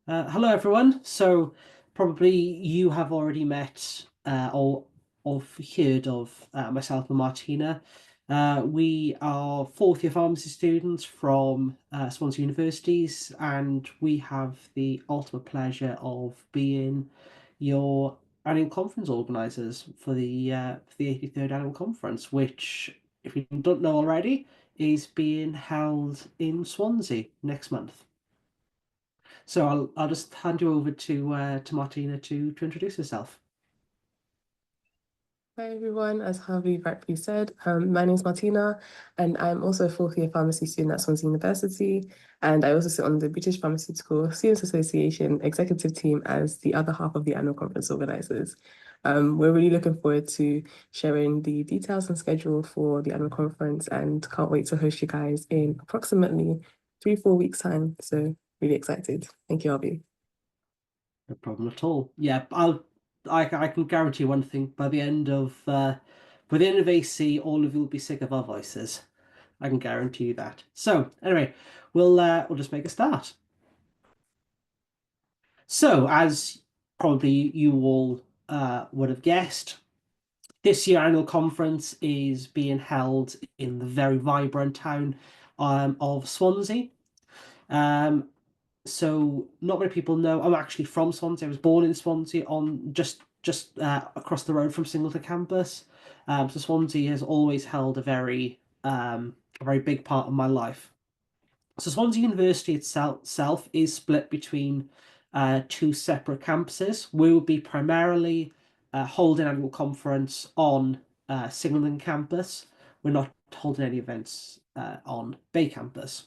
Hello, everyone. So, probably you have already met or heard of myself and Martina. We are fourth year pharmacy students from Swansea Universities, and we have the ultimate pleasure of being your annual conference organisers for the 83rd annual conference, which, if you don't know already, is being held in Swansea next month. So I'll just hand you over to Martina to introduce herself. Hi everyone, as Harvey rightfully said, my name is Martina and I'm also a fourth year pharmacy student at Swansea University, and I also sit on the British Pharmaceutical Students Association executive team as the other half of the annual conference organisers. We're really looking forward to sharing the details and schedule for the annual conference and can't wait to host you guys in approximately 3-4 weeks time. So really excited. Thank you, Harvey. No problem at all. Yeah, I can guarantee one thing. By the end of AC, all of you will be sick of our voices. I can guarantee you that. So anyway, we'll just make a start. So as probably you all would have guessed, this year annual conference is being held in the very vibrant town of Swansea. Um, so not many people know I'm actually from Swansea. I was born in Swansea on just across the road from Singleton campus. So Swansea has always held a very big part of my life. So Swansea University itself is split between two separate campuses. We will be primarily holding an annual conference on Singleton campus. We're not holding any events on Bay campus.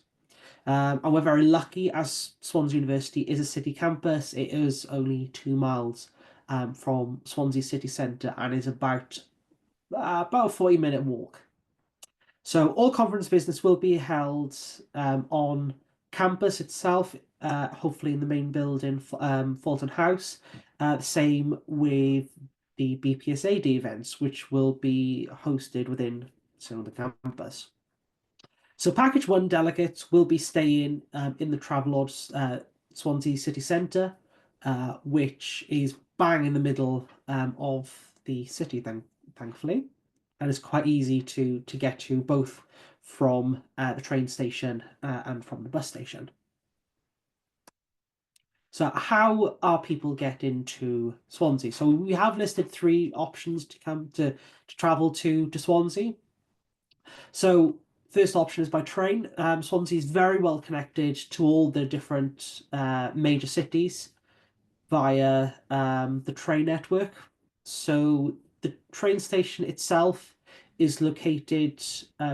And we're very lucky as Swansea University is a city campus. It is only 2 miles from Swansea city centre and is about a 40-minute walk. So all conference business will be held on campus itself, hopefully in the main building, Fulton House. Same with the BPSA day events, which will be hosted within the campus. So package one delegates will be staying in the Travelodge Swansea City Centre, which is bang in the middle of the city, thankfully. And it's quite easy to get to both from the train station and from the bus station. So how are people getting to Swansea? So we have listed three options to travel to Swansea. So first option is by train. Swansea is very well connected to all the different major cities via the train network. So the train station itself is located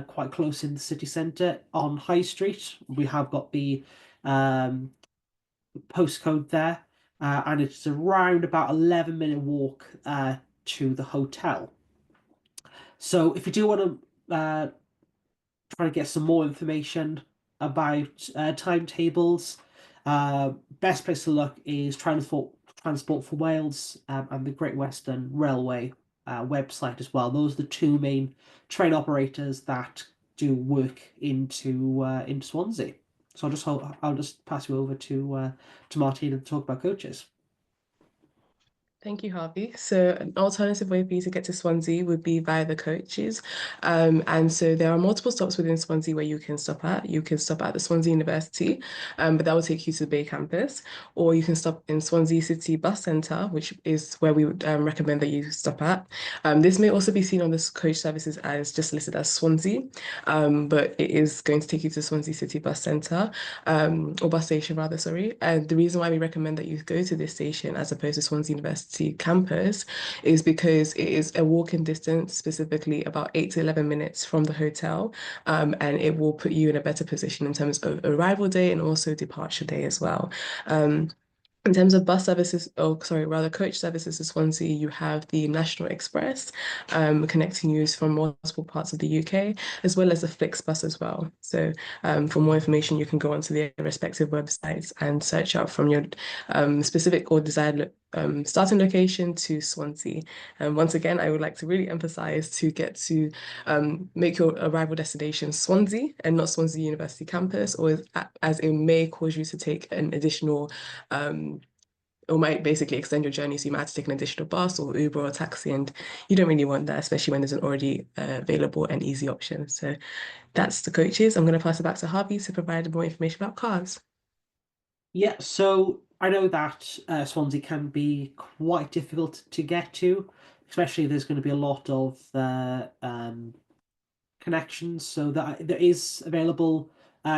quite close in the city centre on High Street. We have got the um, postcode there, and it's around about 11-minute walk to the hotel. So if you do want to try to get some more information about timetables, best place to look is Transport for Wales and the Great Western Railway website as well. Those are the two main train operators that do work into Swansea. So I'll just pass you over to Martina to talk about coaches. Thank you, Harvey. So an alternative way for you to get to Swansea would be via the coaches. And so there are multiple stops within Swansea where you can stop at. You can stop at the Swansea University, but that will take you to the Bay campus. Or you can stop in Swansea City Bus Centre, which is where we would recommend that you stop at. This may also be seen on the coach services as just listed as Swansea, but it is going to take you to Swansea City Bus Centre, or bus station rather, sorry. And the reason why we recommend that you go to this station as opposed to Swansea University campus is because it is a walking distance, specifically about 8 to 11 minutes from the hotel, and it will put you in a better position in terms of arrival day and also departure day as well. In terms of bus services, or sorry, rather coach services to Swansea, you have the National Express, connecting you from multiple parts of the UK, as well as the Flixbus as well. So for more information, you can go onto their respective websites and search out from your specific or desired starting location to Swansea. And once again, I would like to really emphasize to get to make your arrival destination Swansea and not Swansea University campus, or as it may cause you to take an additional or might basically extend your journey. So you might have to take an additional bus or Uber or taxi, and you don't really want that, especially when there's an already available and easy option. So that's the coaches. I'm going to pass it back to Harvey to provide more information about cars. Yeah, so I know that Swansea can be quite difficult to get to, especially there's going to be a lot of connections. So that there is available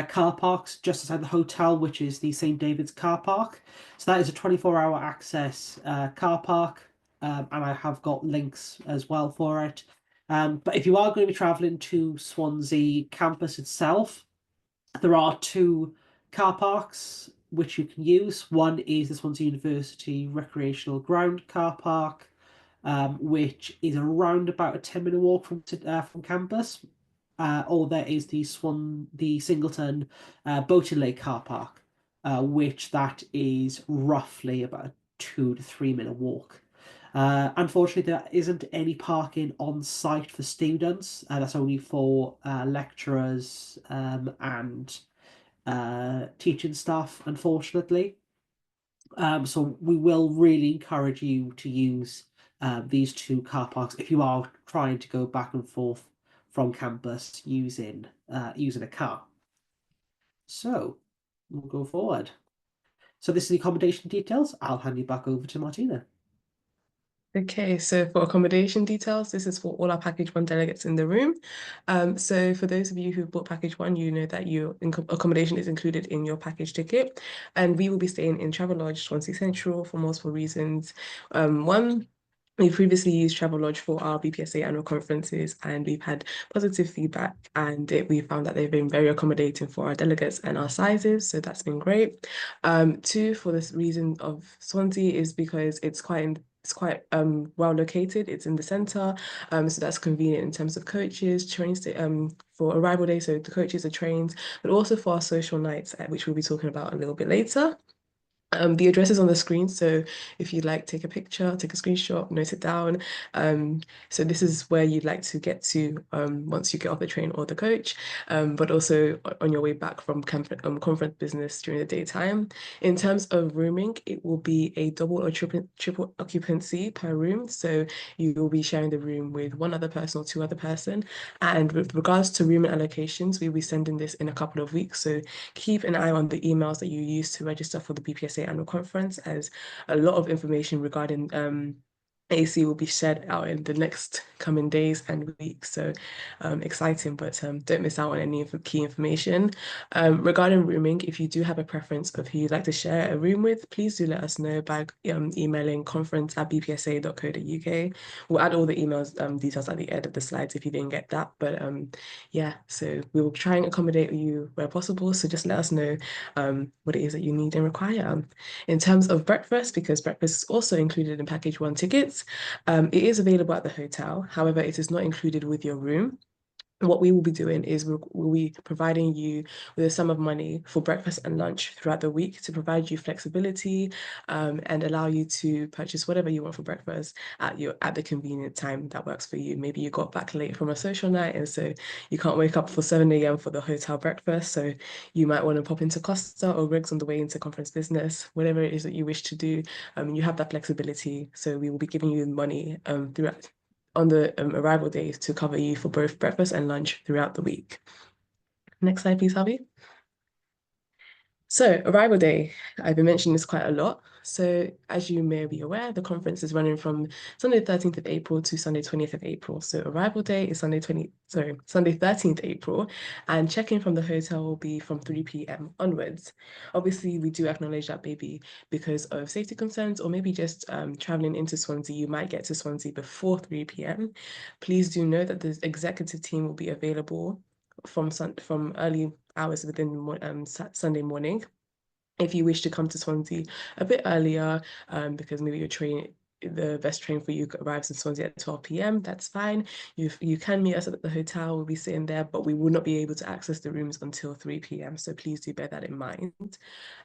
car parks just outside the hotel, which is the St. David's car park. So that is a 24-hour access car park, and I have got links as well for it. But if you are going to be traveling to Swansea campus itself, there are two car parks which you can use. One is the Swansea University Recreational Ground car park, which is around about a 10-minute walk from campus. Or there is the Singleton Boating Lake car park, which that is roughly about a 2 to 3 minute walk. Unfortunately, there isn't any parking on site for students. That's only for lecturers and teaching staff, unfortunately. So we will really encourage you to use these two car parks if you are trying to go back and forth from campus using a car. So we'll go forward. So this is the accommodation details. I'll hand you back over to Martina. Okay, so for accommodation details, this is for all our package one delegates in the room. So for those of you who bought package one, you know that your accommodation is included in your package ticket, and we will be staying in Travelodge Swansea Central for multiple reasons. One, we previously used Travelodge for our BPSA annual conferences, and we've had positive feedback, and we found that they've been very accommodating for our delegates and our sizes, so that's been great. Two, for this reason of Swansea is because it's quite well located. It's in the center, so that's convenient in terms of coaches, trains for arrival day. So the coaches are trains, but also for our social nights, which we'll be talking about a little bit later. The address is on the screen, so if you'd like, take a picture, take a screenshot, note it down. So this is where you'd like to get to once you get off the train or the coach, but also on your way back from conference business during the daytime. In terms of rooming, it will be a double or triple occupancy per room. So you will be sharing the room with one other person or two other person. And with regards to room allocations, we'll be sending this in a couple of weeks. So keep an eye on the emails that you use to register for the BPSA annual conference, as a lot of information regarding AC will be shared out in the next coming days and weeks. So exciting, but don't miss out on any key information. Regarding rooming, if you do have a preference of who you'd like to share a room with, please do let us know by emailing conference@bpsa.co.uk. We'll add all the emails details at the end of the slides if you didn't get that. But yeah, so we will try and accommodate you where possible. So just let us know what it is that you need and require. In terms of breakfast, because breakfast is also included in package one tickets, it is available at the hotel. However, it is not included with your room. What we will be doing is we'll be providing you with a sum of money for breakfast and lunch throughout the week to provide you flexibility and allow you to purchase whatever you want for breakfast at the convenient time that works for you. Maybe you got back late from a social night and so you can't wake up for 7 a.m. for the hotel breakfast. So you might want to pop into Costa or Riggs on the way into conference business, whatever it is that you wish to do. You have that flexibility. So we will be giving you money throughout on the arrival days to cover you for both breakfast and lunch throughout the week. Next slide, please, Harvey. So arrival day, I've been mentioning this quite a lot. So as you may be aware, the conference is running from Sunday 13th of April to Sunday 20th of April. So arrival day is Sunday 13th April, and check-in from the hotel will be from 3 p.m. onwards. Obviously, we do acknowledge that maybe because of safety concerns or maybe just traveling into Swansea, you might get to Swansea before 3 p.m. Please do know that the executive team will be available from early hours within Sunday morning. If you wish to come to Swansea a bit earlier, because maybe your train the best train for you arrives in Swansea at 12 p.m., that's fine. You can meet us at the hotel, we'll be sitting there, but we will not be able to access the rooms until 3 p.m. So please do bear that in mind.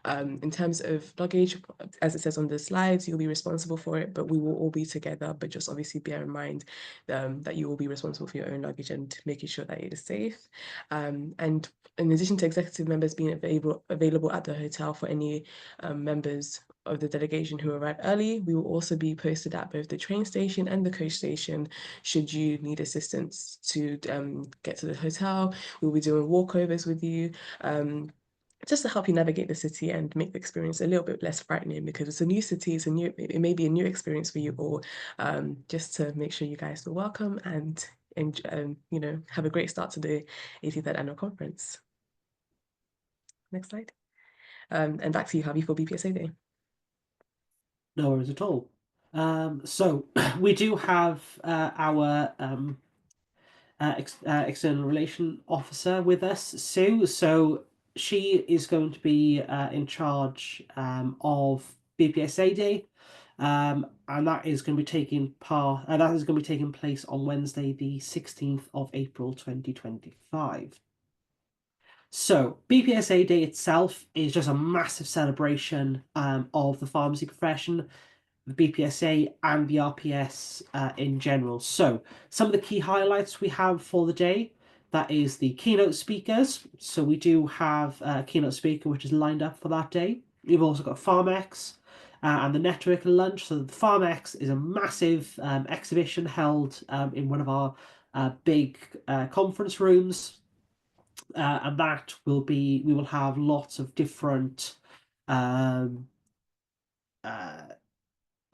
In terms of luggage, as it says on the slides, you'll be responsible for it, but we will all be together. But just obviously bear in mind that you will be responsible for your own luggage and making sure that it is safe. And in addition to executive members being available at the hotel for any members of the delegation who arrive early, we will also be posted at both the train station and the coach station should you need assistance to get to the hotel. We'll be doing walkovers with you. Just to help you navigate the city and make the experience a little bit less frightening, because it's a new city, it may be a new experience for you all, just to make sure you guys feel welcome and have a great start to the 83rd annual conference. Next slide. And back to you, Harvey, for BPSA Day. No worries at all. So we do have our external relation officer with us, Sue. So she is going to be in charge of BPSA Day, and that is going to be taking place on Wednesday, the 16th of April, 2025. So BPSA Day itself is just a massive celebration of the pharmacy profession, the BPSA and the RPS in general. So some of the key highlights we have for the day, that is the keynote speakers. So we do have a keynote speaker which is lined up for that day. We've also got PharmX and the networking lunch. So the PharmX is a massive exhibition held in one of our big conference rooms. And that will be, we will have lots of different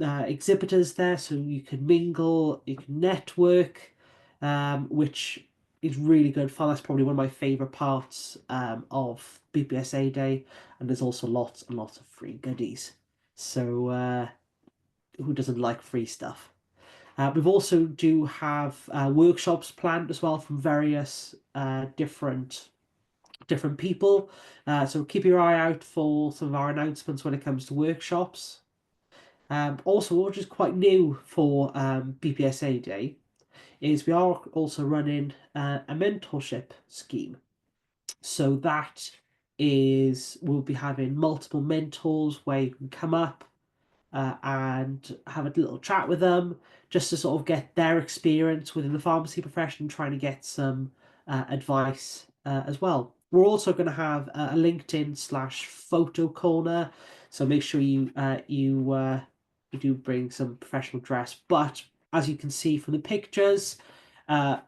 exhibitors there, so you can mingle, you can network, which is really good fun. That's probably one of my favorite parts of BPSA Day, and there's also lots and lots of free goodies. So who doesn't like free stuff? We've also do have workshops planned as well from various different people. So keep your eye out for some of our announcements when it comes to workshops. Also, which is quite new for BPSA Day, is we are also running a mentorship scheme. So that is, we'll be having multiple mentors where you can come up and have a little chat with them just to sort of get their experience within the pharmacy profession, trying to get some advice as well. We're also going to have a LinkedIn/photo corner, so make sure you do bring some professional dress. But as you can see from the pictures, on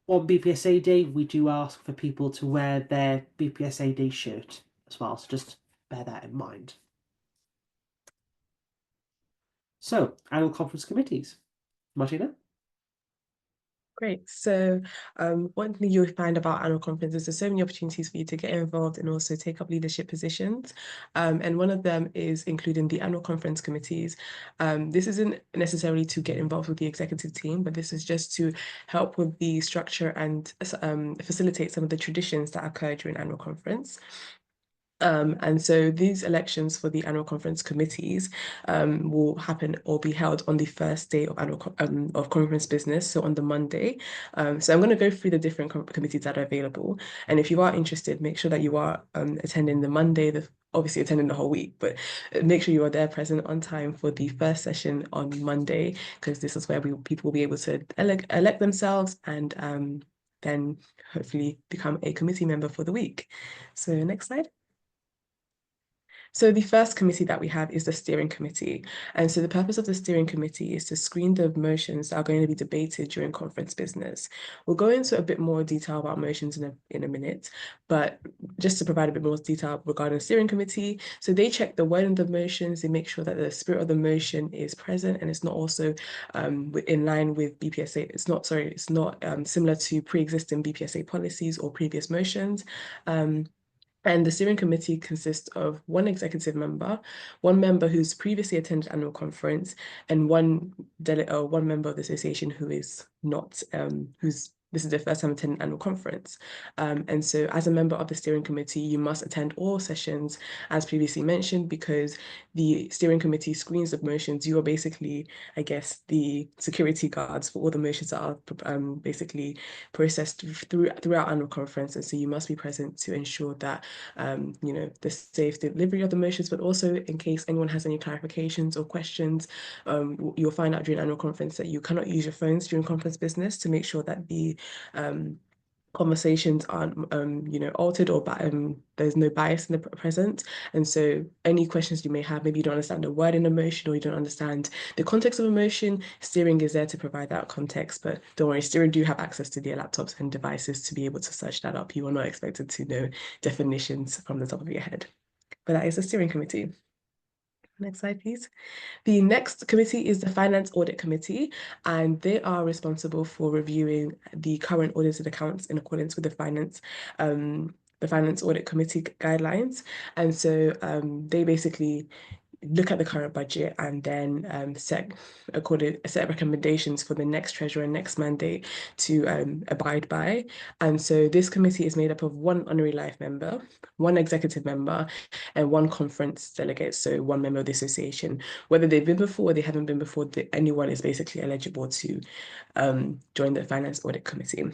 BPSA Day, we do ask for people to wear their BPSA Day shirt as well, so just bear that in mind. So, annual conference committees. Martina? Great. So one thing you'll find about annual conferences, there's so many opportunities for you to get involved and also take up leadership positions. And one of them is including the annual conference committees. This isn't necessarily to get involved with the executive team, but this is just to help with the structure and facilitate some of the traditions that occur during annual conference. And so these elections for the annual conference committees will happen or be held on the first day of of conference business, so on the Monday. So I'm going to go through the different committees that are available. And if you are interested, make sure that you are attending the Monday, obviously attending the whole week, but make sure you are there present on time for the first session on Monday, because this is where people will be able to elect themselves and then hopefully become a committee member for the week. So next slide. So the first committee that we have is the steering committee. And so the purpose of the steering committee is to screen the motions that are going to be debated during conference business. We'll go into a bit more detail about motions in a minute, but just to provide a bit more detail regarding the steering committee. So they check the wording of the motions, they make sure that the spirit of the motion is present and it's not also in line with BPSA. It's not similar to pre-existing BPSA policies or previous motions. And the steering committee consists of one executive member, one member who's previously attended annual conference, and one member of the association who is not, who's this is their first time attending annual conference. And so as a member of the steering committee, you must attend all sessions as previously mentioned, because the steering committee screens the motions. You are basically, I guess, the security guards for all the motions that are basically processed throughout annual conference. And so you must be present to ensure that, the safe delivery of the motions, but also in case anyone has any clarifications or questions, you'll find out during annual conference that you cannot use your phones during conference business, to make sure that the conversations aren't altered, or there's no bias in the present. And so any questions you may have, maybe you don't understand a word in emotion, or you don't understand the context of emotion, steering is there to provide that context. But don't worry, steering do have access to their laptops and devices to be able to search that up. You are not expected to know definitions from the top of your head. But that is the steering committee. Next slide, please. The next committee is the Finance Audit Committee, and they are responsible for reviewing the current audited accounts in accordance with the Finance Audit Committee guidelines. And so they basically look at the current budget and then set recommendations for the next treasurer and next mandate to abide by. And so this committee is made up of one honorary life member, one executive member, and one conference delegate, so one member of the association. Whether they've been before or they haven't been before, anyone is basically eligible to join the Finance Audit Committee.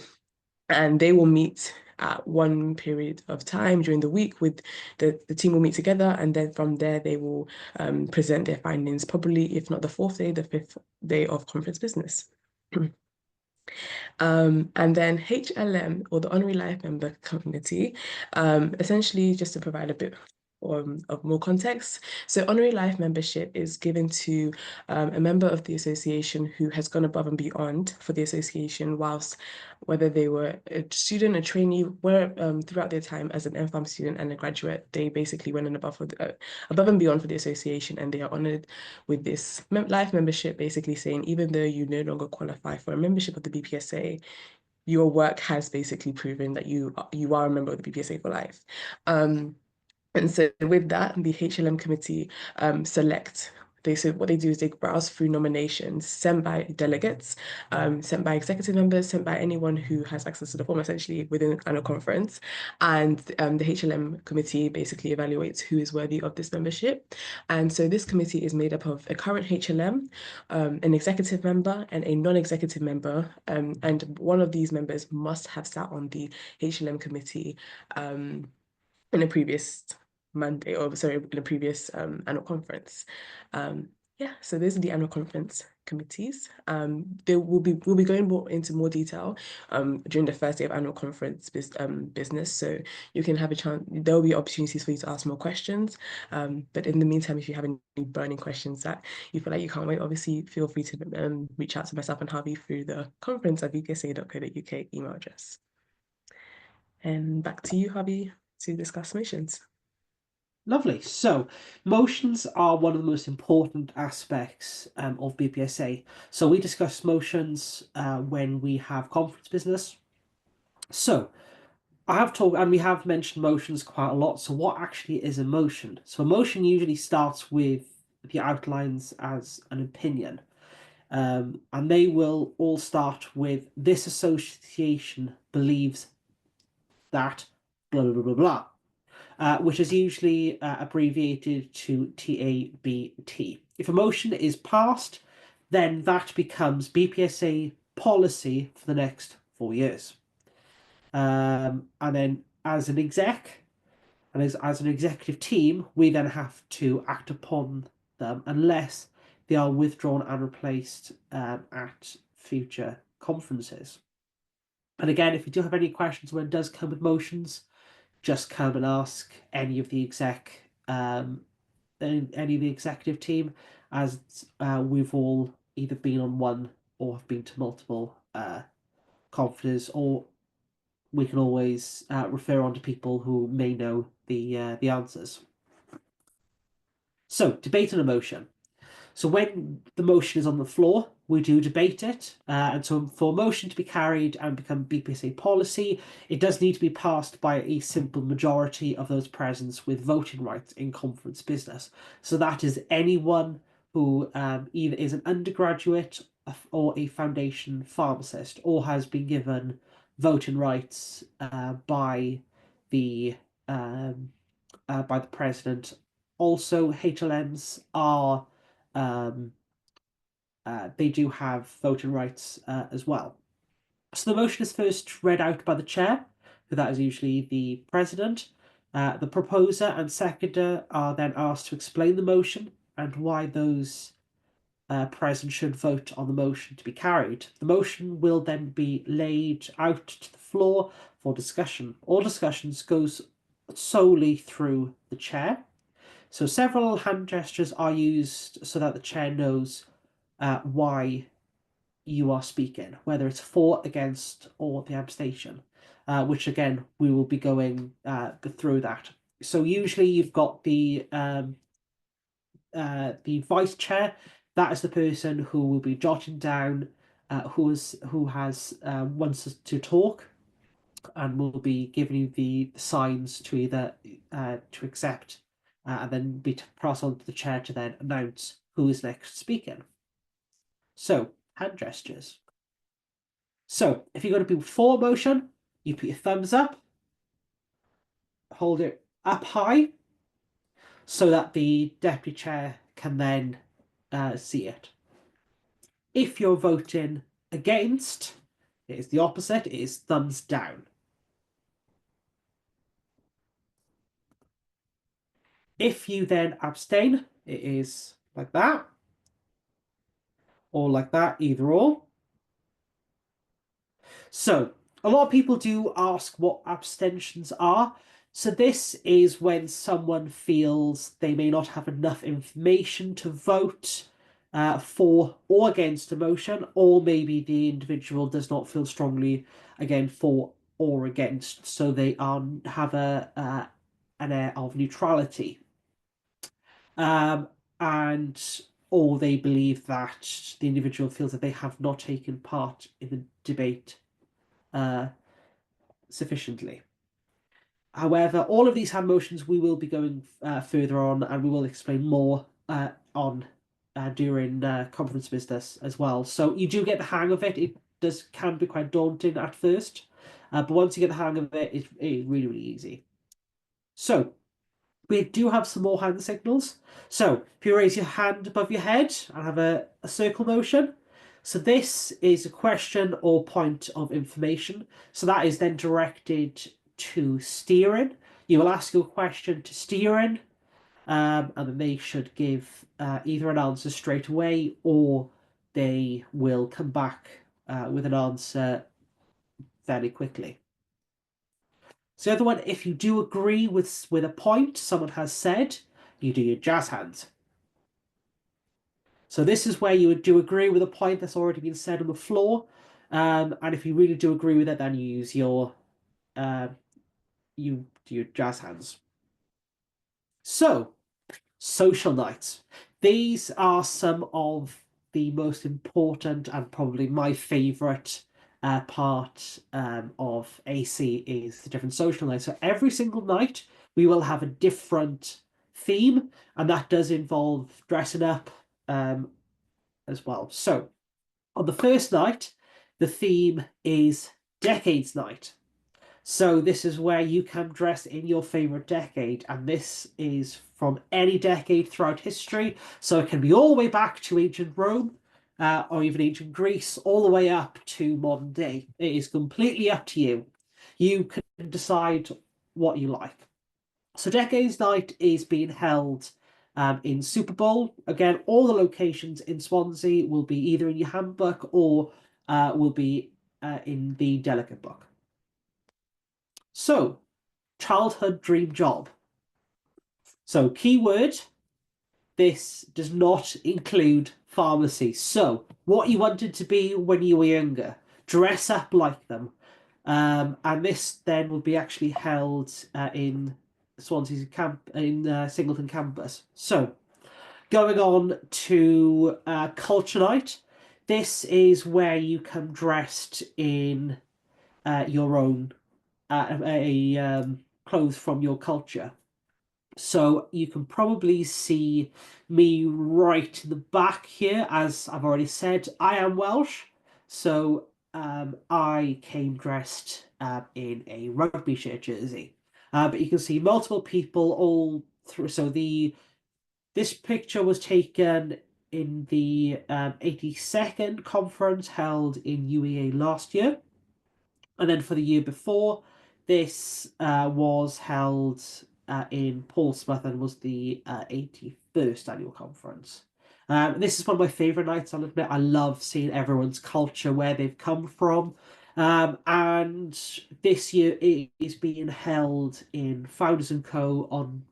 And they will meet at one period of time during the week. With the team will meet together, and then from there they will present their findings, probably if not the fourth day, the fifth day of conference business. And then HLM, or the Honorary Life Member Committee, essentially just to provide a bit of more context. So honorary life membership is given to a member of the association who has gone above and beyond for the association, whilst whether they were a student, a trainee, where throughout their time as an MPharm student and a graduate, they basically went above and beyond for the association, and they are honored with this life membership, basically saying even though you no longer qualify for a membership of the BPSA, your work has basically proven that you are a member of the BPSA for life. And so with that, the HLM committee so what they do is they browse through nominations sent by delegates, sent by executive members, sent by anyone who has access to the form, essentially within an annual conference. And the HLM committee basically evaluates who is worthy of this membership. And so this committee is made up of a current HLM, an executive member, and a non-executive member. And one of these members must have sat on the HLM committee in a previous Monday, or sorry, in a previous annual conference. Yeah, so those are the annual conference committees. We'll be going into more detail during the first day of annual conference business. So you can have a chance, there will be opportunities for you to ask more questions. But in the meantime, if you have any burning questions that you feel like you can't wait, obviously feel free to reach out to myself and Harvey through the conference@bpsa.co.uk email address. And back to you, Harvey, to discuss motions. Lovely. So, motions are one of the most important aspects of BPSA. So, we discuss motions when we have conference business. So, I have talked, and we have mentioned motions quite a lot. So, what actually is a motion? So, a motion usually starts with the outlines as an opinion. And they will all start with this association believes that blah, blah, blah, blah, blah. Which is usually abbreviated to TABT. If a motion is passed, then that becomes BPSA policy for the next 4 years. And then as an exec, and as an executive team, we then have to act upon them unless they are withdrawn and replaced at future conferences. And again, if you do have any questions when it does come with motions, just come and ask any of the any of the executive team, as we've all either been on one or have been to multiple conferences, or we can always refer on to people who may know the answers. So, debate and emotion. So when the motion is on the floor, we do debate it. And so for a motion to be carried and become BPSA policy, it does need to be passed by a simple majority of those present with voting rights in conference business. So that is anyone who either is an undergraduate or a foundation pharmacist, or has been given voting rights by the president. Also, HLMs are they do have voting rights as well. So the motion is first read out by the chair, who that is usually the president. The proposer and seconder are then asked to explain the motion and why those present should vote on the motion to be carried. The motion will then be laid out to the floor for discussion. All discussions goes solely through the chair. So several hand gestures are used so that the chair knows why you are speaking, whether it's for, against, or the abstention, which again, we will be going through that. So usually you've got the vice chair. That is the person who will be jotting down who has wants to talk, and will be giving you the signs to either to accept, and then be passed on to the chair to then announce who is next speaking. So hand gestures. So if you're going to be for motion, you put your thumbs up, hold it up high, so that the deputy chair can then see it. If you're voting against, it is the opposite, it is thumbs down. If you then abstain, it is like that, or like that, either or. So a lot of people do ask what abstentions are. So this is when someone feels they may not have enough information to vote for or against a motion, or maybe the individual does not feel strongly, again, for or against, so they have an air of neutrality. And or they believe that the individual feels that they have not taken part in the debate sufficiently. However, all of these hand motions we will be going further on, and we will explain more on during conference business as well. So you do get the hang of it. It can be quite daunting at first, but once you get the hang of it, it's really, really easy. So we do have some more hand signals. So if you raise your hand above your head and have a circle motion, so this is a question or point of information. So that is then directed to steering. You will ask your question to steering, and then they should give either an answer straight away, or they will come back with an answer fairly quickly. So the other one, if you do agree with a point someone has said, you do your jazz hands. So this is where you do agree with a point that's already been said on the floor, and if you really do agree with it, then you use your you do your jazz hands. So social nights. These are some of the most important and probably my favourite part of AC is the different social nights. So every single night we will have a different theme, and that does involve dressing up as well. So on the first night, the theme is Decades Night. So this is where you can dress in your favorite decade, and this is from any decade throughout history. So it can be all the way back to ancient Rome, or even ancient Greece, all the way up to modern day. It is completely up to you. You can decide what you like. So Decades Night is being held in Super Bowl. Again, all the locations in Swansea will be either in your handbook or will be in the delegate book. So, childhood dream job. So, keyword, this does not include pharmacy. So, what you wanted to be when you were younger, dress up like them. And this then will be actually held in Swansea's Singleton campus. So, going on to Culture Night. This is where you come dressed in your own clothes from your culture. So you can probably see me right in the back here, as I've already said, I am Welsh. So I came dressed in a rugby shirt jersey. But you can see multiple people all through. So this picture was taken in the 82nd conference held in UEA last year. And then for the year before, this was held in Portsmouth and was the 81st annual conference. This is one of my favourite nights, I'll admit. I love seeing everyone's culture, where they've come from. And this year it is being held in Founders and Co. on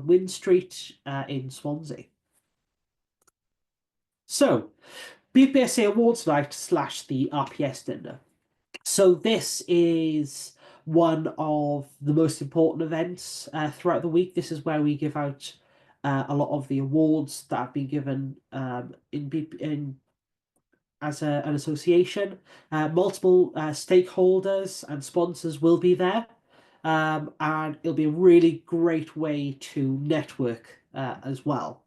Wynn Street in Swansea. So, BPSA Awards Night / the RPS dinner. So this is one of the most important events throughout the week. This is where we give out a lot of the awards that have been given in as an association. Multiple stakeholders and sponsors will be there, and it'll be a really great way to network as well.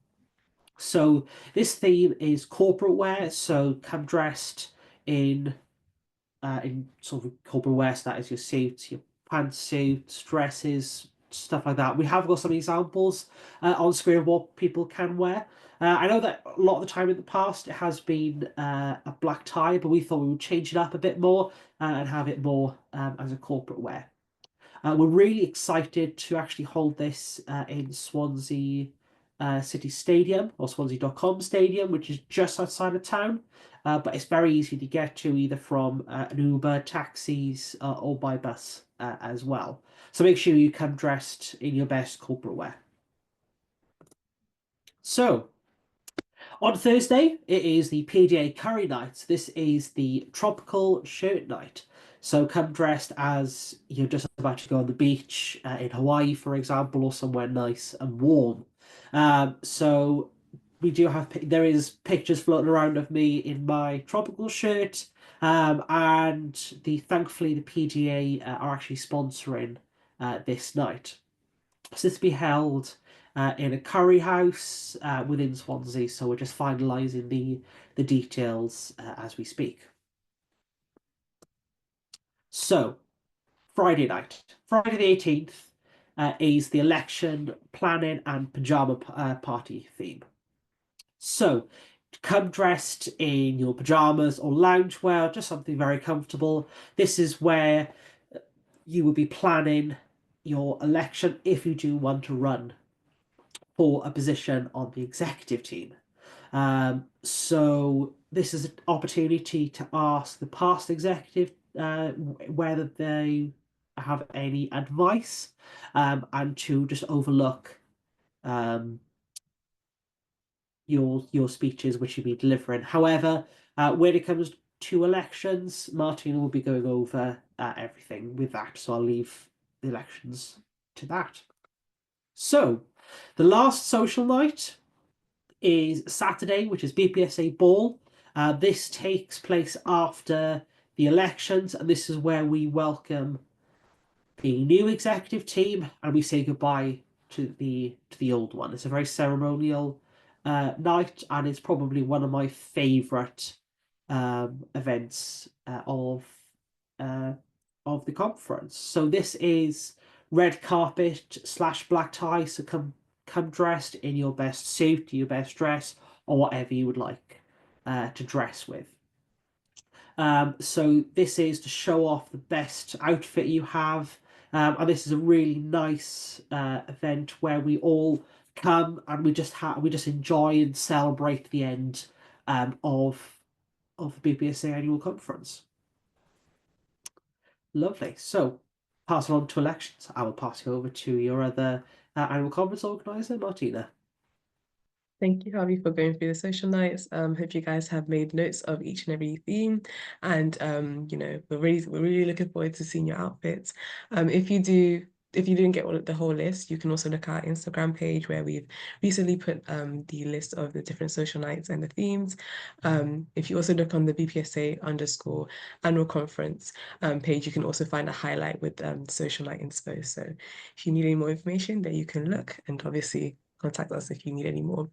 So this theme is corporate wear. So come dressed in sort of corporate wear, so that is your suits, your pantsuits, dresses, stuff like that. We have got some examples on screen of what people can wear. I know that a lot of the time in the past it has been a black tie, but we thought we would change it up a bit more and have it more as a corporate wear. We're really excited to actually hold this in Swansea City Stadium, or Swansea.com Stadium, which is just outside of town. But it's very easy to get to either from an Uber, taxis, or by bus as well. So make sure you come dressed in your best corporate wear. So on Thursday, it is the PDA Curry Night. This is the tropical shirt night. So come dressed as you're just about to go on the beach in Hawaii, for example, or somewhere nice and warm. So we do have there is pictures floating around of me in my tropical shirt, and thankfully the PGA are actually sponsoring this night. So this will be held in a curry house within Swansea. So we're just finalising the details as we speak. So Friday night, Friday the 18th, is the election planning and pajama party theme. So come dressed in your pajamas or loungewear, just something very comfortable. This is where you will be planning your election if you do want to run for a position on the executive team. So this is an opportunity to ask the past executive whether they have any advice, and to just overlook your speeches which you'll be delivering. However, when it comes to elections, Martina will be going over everything with that, so I'll leave the elections to that. So, the last social night is Saturday, which is BPSA Ball. This takes place after the elections, and this is where we welcome the new executive team and we say goodbye to the old one. It's a very ceremonial night, and it's probably one of my favourite events of the conference. So this is red carpet / black tie. So come dressed in your best suit, your best dress, or whatever you would like to dress with. So this is to show off the best outfit you have. And this is a really nice event where we all come and we just enjoy and celebrate the end of the BPSA annual conference. Lovely. So pass on to elections. I will pass you over to your other annual conference organizer, Martina. Thank you, Harvey, for going through the social nights. Hope you guys have made notes of each and every theme, and we're really looking forward to seeing your outfits. If you didn't get the whole list, you can also look at our Instagram page where we've recently put the list of the different social nights and the themes. If you also look on the BPSA _ annual conference page, you can also find a highlight with social night inspo. So if you need any more information, then you can look, and obviously contact us if you need any more.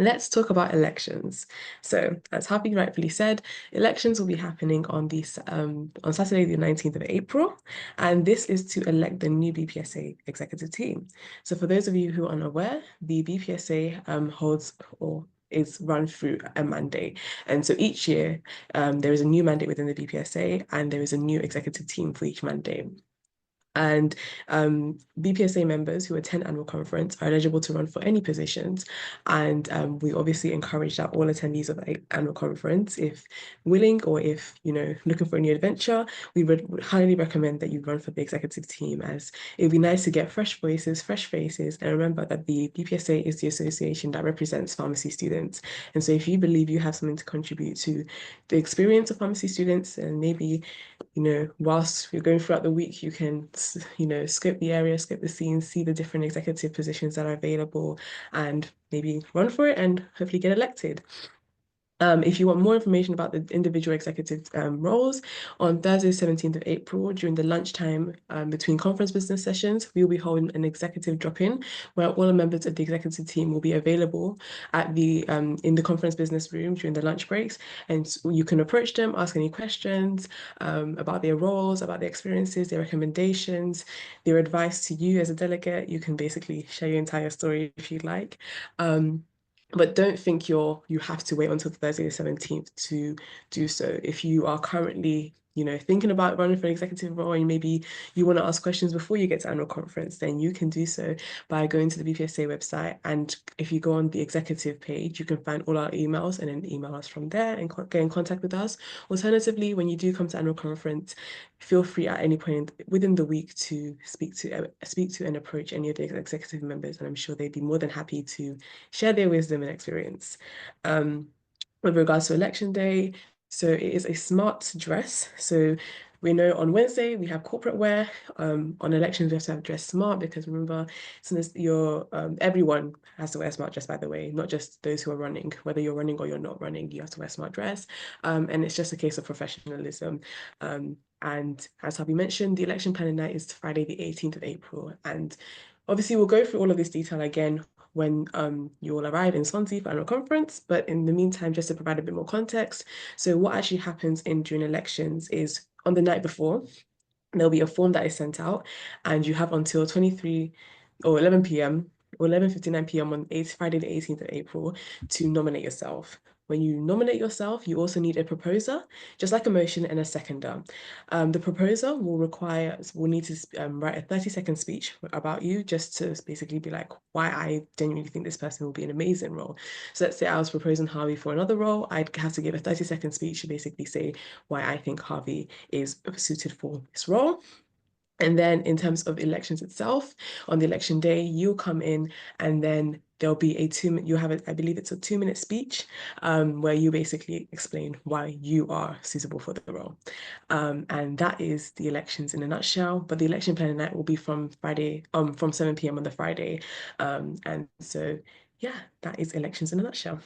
Let's talk about elections. So, as Harvey rightfully said, elections will be happening on Saturday, the 19th of April, and this is to elect the new BPSA executive team. So, for those of you who are unaware, the BPSA holds or is run through a mandate. And so each year, there is a new mandate within the BPSA, and there is a new executive team for each mandate. And BPSA members who attend annual conference are eligible to run for any positions. And we obviously encourage that all attendees of the annual conference, if willing or if, looking for a new adventure, we would highly recommend that you run for the executive team, as it would be nice to get fresh voices, fresh faces. And remember that the BPSA is the association that represents pharmacy students. And so if you believe you have something to contribute to the experience of pharmacy students, and maybe whilst you're going throughout the week, you can, scope the area, scope the scene, see the different executive positions that are available, and maybe run for it and hopefully get elected. If you want more information about the individual executive roles, on Thursday, 17th of April, during the lunchtime between conference business sessions, we will be holding an executive drop-in where all the members of the executive team will be available at the in the conference business room during the lunch breaks. And so you can approach them, ask any questions about their roles, about their experiences, their recommendations, their advice to you as a delegate. You can basically share your entire story if you like. But don't think you have to wait until Thursday the 17th to do so. If you are currently, thinking about running for an executive role and maybe you want to ask questions before you get to annual conference, then you can do so by going to the BPSA website. And if you go on the executive page, you can find all our emails and then email us from there and get in contact with us. Alternatively, when you do come to annual conference, feel free at any point within the week to speak to and approach any of the executive members, and I'm sure they'd be more than happy to share their wisdom and experience. Um, with regards to election day, so it is a smart dress. So we know on Wednesday we have corporate wear. On elections we have to have dress smart, because remember, since everyone has to wear a smart dress, by the way, not just those who are running. Whether you're running or you're not running, you have to wear smart dress. And it's just a case of professionalism. And as Habi mentioned, the election planning night is Friday, the 18th of April. And obviously we'll go through all of this detail again when you will arrive in Swansea for annual conference. But in the meantime, just to provide a bit more context, so what actually happens during elections is on the night before, there'll be a form that is sent out, and you have until 23 or 11 p.m. or 11:59 p.m. on Friday, the 18th of April to nominate yourself. When you nominate yourself, you also need a proposer, just like a motion, and a seconder. The proposer will need to write a 30-second speech about you, just to basically be like why I genuinely think this person will be an amazing role. So let's say I was proposing Harvey for another role, I'd have to give a 30-second speech to basically say why I think Harvey is suited for this role. And then in terms of elections itself, on the election day, you'll come in, and then there'll be you have I believe it's a 2-minute speech, where you basically explain why you are suitable for the role. And that is the elections in a nutshell. But the election planning night will be from from 7 p.m. on the Friday. And so, yeah, that is elections in a nutshell.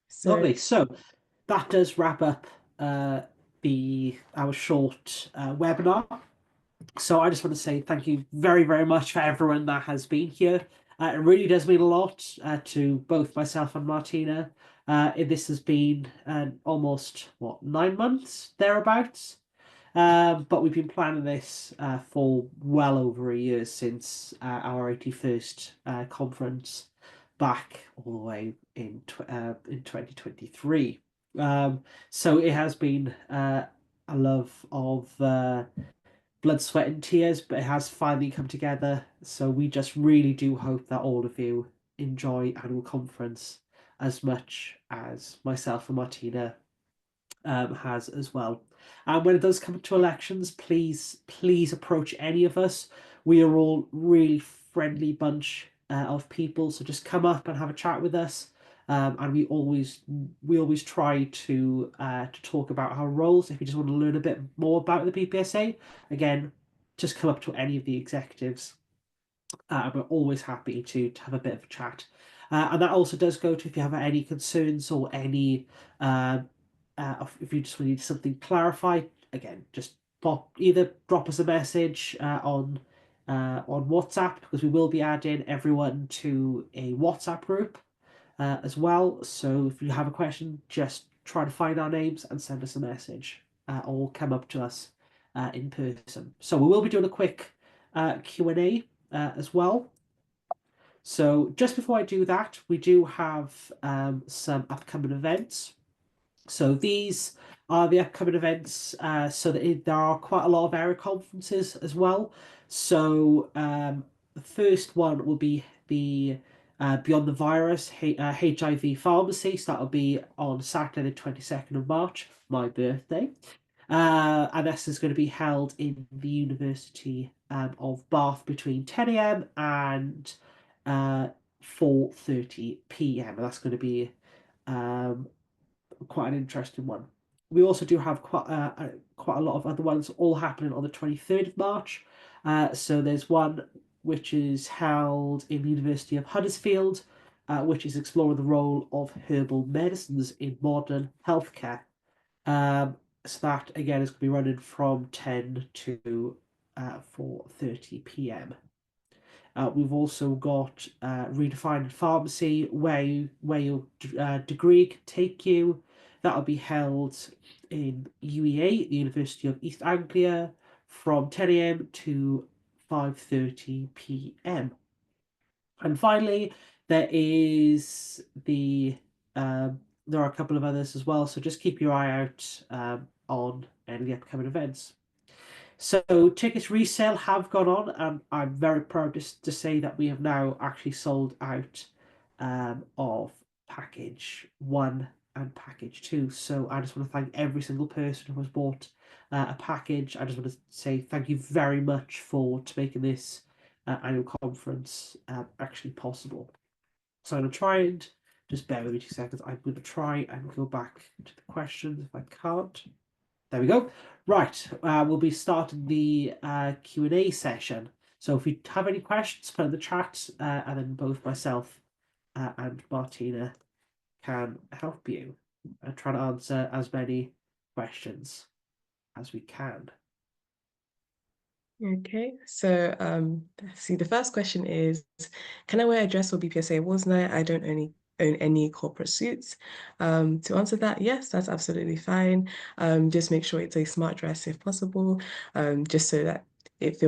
So, Lovely. So that does wrap up our short webinar. So I just want to say thank you very, very much for everyone that has been here. It really does mean a lot to both myself and Martina. This has been almost, 9 months, thereabouts. But we've been planning this for well over a year, since our 81st conference back all the way in 2023. So it has been a love of blood, sweat, and tears, but it has finally come together. So we just really do hope that all of you enjoy annual conference as much as myself and Martina has as well. And when it does come to elections, please approach any of us. We are all really friendly bunch of people, so just come up and have a chat with us. And we always try to talk about our roles. If you just want to learn a bit more about the BPSA, again, just come up to any of the executives. We're always happy to have a bit of a chat. And that also does go to if you have any concerns or any if you just need something clarified, again, just either drop us a message on on WhatsApp, because we will be adding everyone to a WhatsApp group as well. So if you have a question, just try to find our names and send us a message, or come up to us in person. So we will be doing a quick Q&A as well. So just before I do that, we do have some upcoming events. So these are the upcoming events. So that there are quite a lot of area conferences as well. So the first one will be the Beyond the Virus HIV Pharmacy. So that'll be on Saturday, the 22nd of March, my birthday. And this is going to be held in the University of Bath between 10 a.m. and 4:30 p.m. And that's going to be um, quite an interesting one. We also do have quite a lot of other ones all happening on the 23rd of March. So there's one which is held in the University of Huddersfield, which is exploring the role of herbal medicines in modern healthcare. So that again is going to be running from 10 to 4:30 p.m. We've also got Redefining Pharmacy, where your degree can take you. That'll be held in UEA, the University of East Anglia, from 10 a.m. to 5:30 p.m. And finally, there is there are a couple of others as well, so just keep your eye out on any of the upcoming events. So tickets resale have gone on, and I'm very proud to say that we have now actually sold out of package one and package two. So I just want to thank every single person who has bought a package. I just want to say thank you very much for making this annual conference actually possible. So I'm going to try and just bear with me 2 seconds. I'm going to try and go back to the questions if I can't. There we go. Right, we'll be starting the Q&A session. So if you have any questions, put in the chat, and then both myself and Martina can help you and try to answer as many questions as we can. Okay, so let's see. The first question is, can I wear a dress for BPSA Awards night? I don't own any corporate suits. To answer that, yes, that's absolutely fine. Just make sure it's a smart dress if possible, just so that it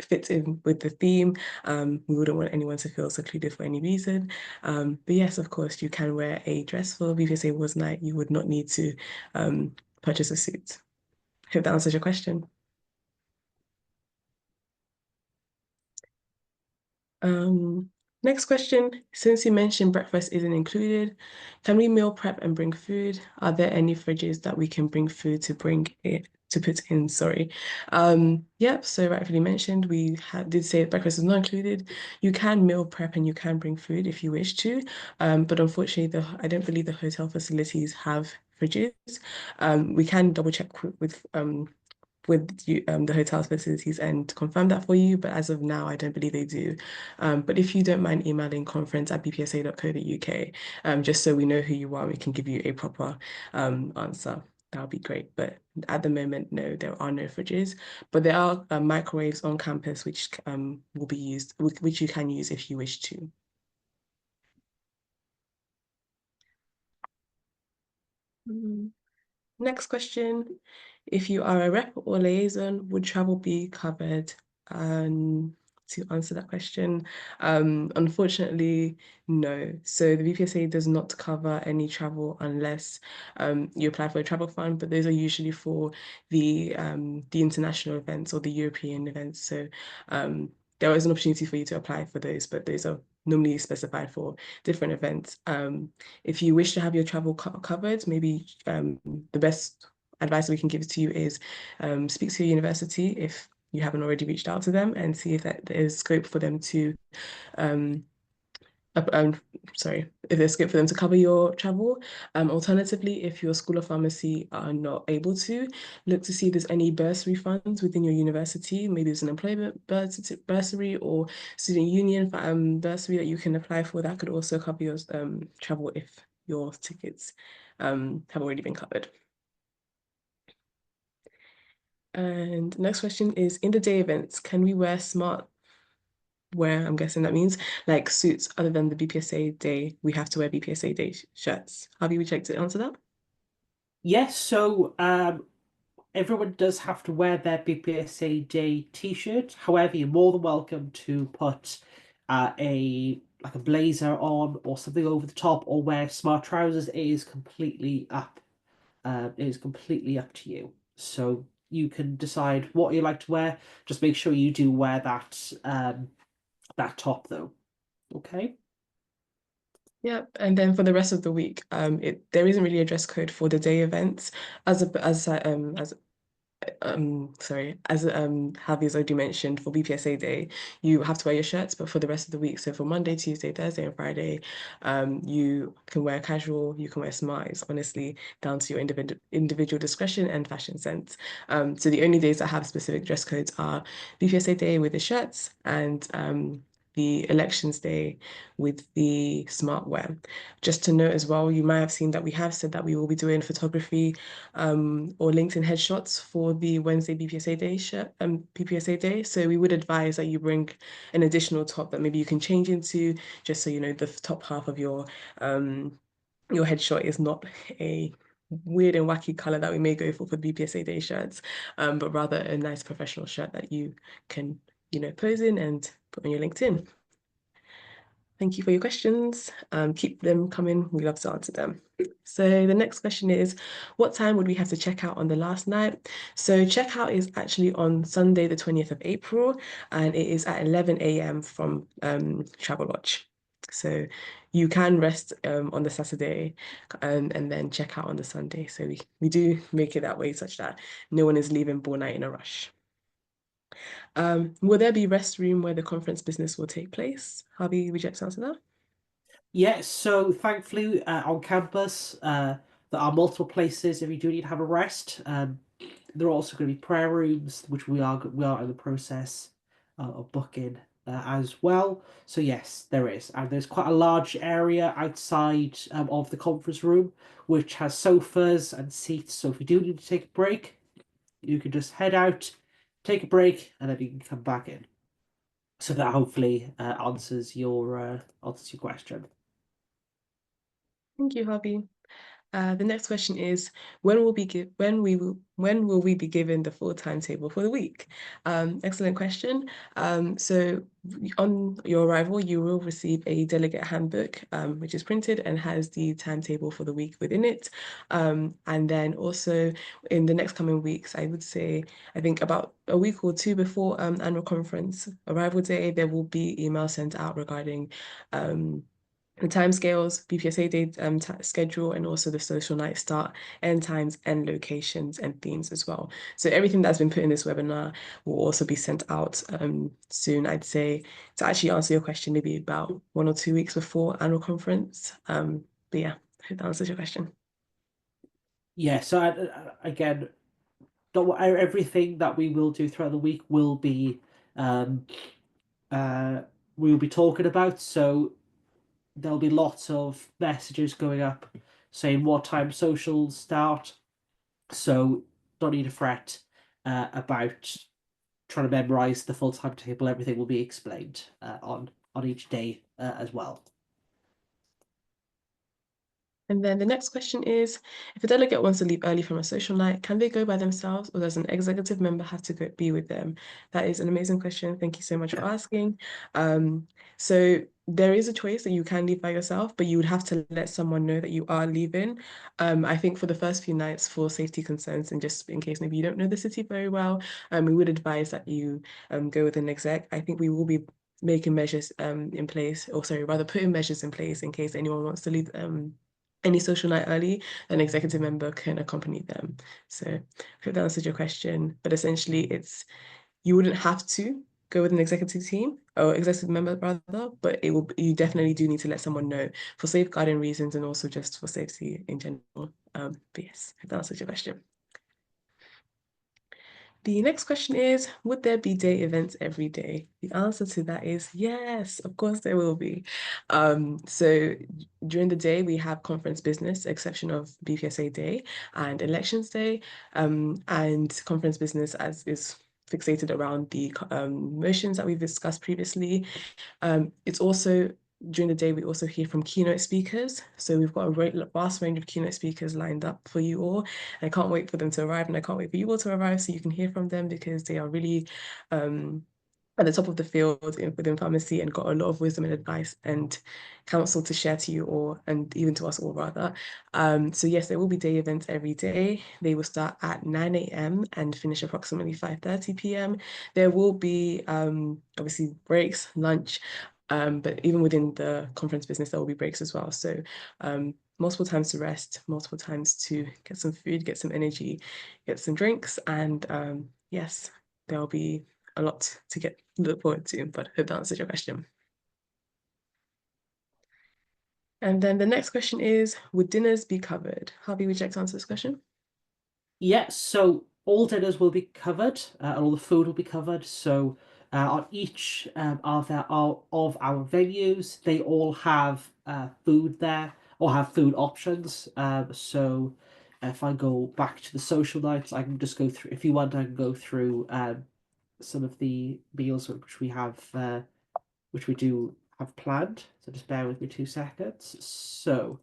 fits in with the theme. We wouldn't want anyone to feel secluded for any reason. But yes, of course, you can wear a dress for BPSA Awards night. You would not need to purchase a suit. Hope that answers your question. Next question, since you mentioned breakfast isn't included, can we meal prep and bring food? Are there any fridges that we can bring food to put in, sorry. Yep, so rightfully mentioned, we did say breakfast is not included. You can meal prep and you can bring food if you wish to, but unfortunately, I don't believe the hotel facilities have fridges. We can double check with the hotel's facilities and confirm that for you. But as of now, I don't believe they do. But if you don't mind emailing conference@bpsa.co.uk, just so we know who you are, we can give you a proper answer. That would be great. But at the moment, no, there are no fridges. But there are microwaves on campus which will be used, which you can use if you wish to. Next question. If you are a rep or liaison, would travel be covered? To answer that question, unfortunately, no. So the BPSA does not cover any travel unless you apply for a travel fund, but those are usually for the international events or the European events. So there is an opportunity for you to apply for those, but those are normally specified for different events. If you wish to have your travel covered, maybe the best advice we can give to you is speak to your university if you haven't already reached out to them and see if there is scope for them to if there's scope for them to cover your travel. Alternatively, if your school of pharmacy are not able to, look to see if there's any bursary funds within your university. Maybe there's an employment bursary or student union bursary that you can apply for. That could also cover your travel if your tickets have already been covered. And next question is, in the day events, can we wear smart wear? I'm guessing that means like suits other than the BPSA day. We have to wear BPSA day shirts. Have you checked to answer that? Yes, so everyone does have to wear their BPSA Day t-shirt. However, you're more than welcome to put a like a blazer on or something over the top, or wear smart trousers. It is completely up. It is completely up to you. So you can decide what you like to wear. Just make sure you do wear that top though. Okay. Yeah, and then for the rest of the week, there isn't really a dress code for the day events, as Javi has already mentioned, for BPSA Day, you have to wear your shirts, but for the rest of the week, so for Monday, Tuesday, Thursday, and Friday, you can wear casual, you can wear smart. It's honestly down to your individual discretion and fashion sense. So the only days that have specific dress codes are BPSA Day with the shirts and the elections day with the smart wear. Just to note as well, you might have seen that we have said that we will be doing photography or LinkedIn headshots for the Wednesday BPSA day BPSA day. So we would advise that you bring an additional top that maybe you can change into, just so you know the top half of your headshot is not a weird and wacky color that we may go for BPSA day shirts, but rather a nice professional shirt that you can, pose in and put on your LinkedIn. Thank you for your questions. Keep them coming. We love to answer them. So the next question is, what time would we have to check out on the last night? So checkout is actually on Sunday, the 20th of April, and it is at 11 a.m. from Travelodge. So you can rest on the Saturday and then check out on the Sunday. So we do make it that way such that no one is leaving Ball night in a rush. Will there be restroom where the conference business will take place? Harvey, would you like to answer that? Yeah, so thankfully on campus, there are multiple places if you do need to have a rest. There are also going to be prayer rooms, which we are in the process of booking as well. So yes, there is, and there's quite a large area outside of the conference room, which has sofas and seats. So if you do need to take a break, you can just head out, take a break, and then you can come back in. So that hopefully answers your question. Thank you, Harvey. The next question is, when will we be given the full timetable for the week? Excellent question. So on your arrival, you will receive a delegate handbook, which is printed and has the timetable for the week within it. And then also in the next coming weeks, I would say, I think about a week or two before annual conference arrival day, there will be emails sent out regarding the timescales, BPSA day schedule, and also the social night start, end times, and locations and themes as well. So everything that's been put in this webinar will also be sent out soon, I'd say, to actually answer your question, maybe about 1 or 2 weeks before annual conference. But yeah, I hope that answers your question. Yeah, so again, everything that we will do throughout the week um, uh, we will be talking about. So there'll be lots of messages going up saying what time socials start. So don't need to fret about trying to memorize the full timetable. Everything will be explained on each day as well. And then the next question is, if a delegate wants to leave early from a social night, can they go by themselves or does an executive member have to be with them? That is an amazing question. Thank you so much for asking. So there is a choice that you can leave by yourself, but you would have to let someone know that you are leaving. I think for the first few nights, for safety concerns and just in case maybe you don't know the city very well, we would advise that you go with an exec. I think we will be making measures in place, or sorry, rather putting measures in place in case anyone wants to leave any social night early, an executive member can accompany them. So I hope that answered your question. But essentially, you wouldn't have to go with an executive team or executive member rather, but you definitely do need to let someone know for safeguarding reasons and also just for safety in general. But yes, I hope that answers your question. The next question is, would there be day events every day? The answer to that is yes, of course there will be. So during the day, we have conference business, exception of BPSA day and elections day, and conference business as is fixated around the motions that we've discussed previously. It's also during the day, we also hear from keynote speakers. So we've got a vast range of keynote speakers lined up for you all. I can't wait for them to arrive, and I can't wait for you all to arrive so you can hear from them because they are really at the top of the field within pharmacy and got a lot of wisdom and advice and counsel to share to you all and even to us all rather. So yes, there will be day events every day. They will start at 9 a.m. and finish approximately 5:30 p.m. There will be obviously breaks, lunch, but even within the conference business, there will be breaks as well. So multiple times to rest, multiple times to get some food, get some energy, get some drinks, and yes, there'll be a lot to look forward to, but I hope that answers your question. And then the next question is, would dinners be covered? Harvey, would you like to answer this question? Yes, so all dinners will be covered, and all the food will be covered. So on each of our venues, they all have food there or have food options. So if I go back to the social nights, I can just go through. If you want, I can go through some of the meals which we do have planned. So just bear with me 2 seconds. So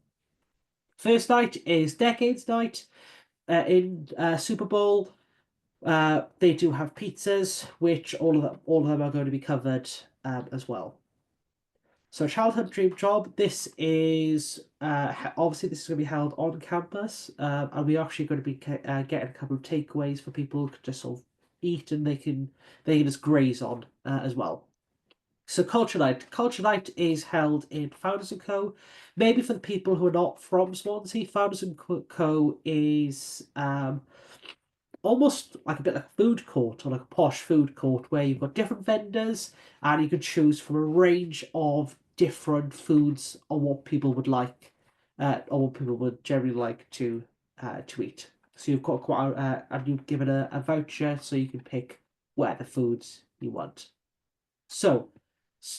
first night is Decades Night in Super Bowl. They do have pizzas, which all of them are going to be covered as well. So childhood dream job. This is obviously this is going to be held on campus, and we're actually going to be getting a couple of takeaways for people to just sort of eat, and they can just graze on as well. So Culture Night. Culture Night is held in Founders and Co. Maybe for the people who are not from Swansea, Founders and Co. is almost like a bit like a food court or like a posh food court where you've got different vendors and you can choose from a range of different foods or what people would like or what people would generally like to eat. So you've got quite and you've given a voucher so you can pick where the foods you want. So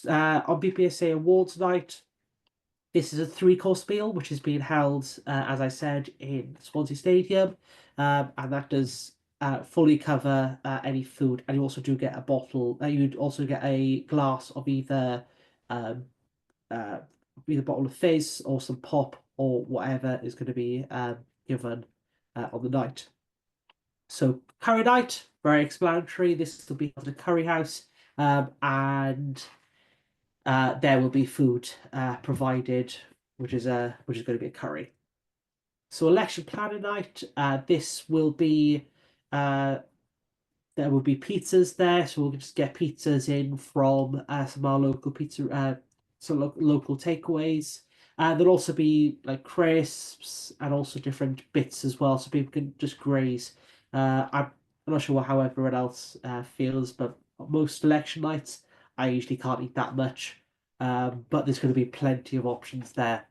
on BPSA Awards night, this is a three-course meal, which is being held, as I said, in Swansea Stadium, and that does fully cover any food. And you also do get a bottle. You'd also get a glass of um, uh, either bottle of fizz or some pop or whatever is going to be given on the night. So curry night, very explanatory. This will be at a curry house, and there will be food provided, which is going to be a curry. So election planning night. This will be there will be pizzas there, so we'll just get pizzas in from some of our local pizza, some local takeaways. There'll also be like crisps and also different bits as well, so people can just graze. I'm not sure how everyone else feels, but most election nights I usually can't eat that much. But there's going to be plenty of options there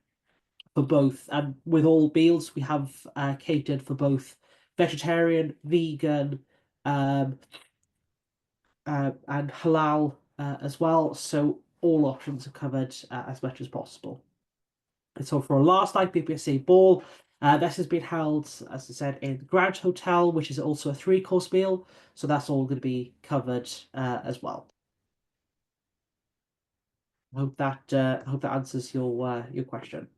for both. And with all meals, we have catered for both vegetarian, vegan, um, and halal as well. So all options are covered as much as possible. And so for our last night BPSA ball, this has been held, as I said, in the Grand Hotel, which is also a three-course meal. So that's all going to be covered as well. I hope that answers your question.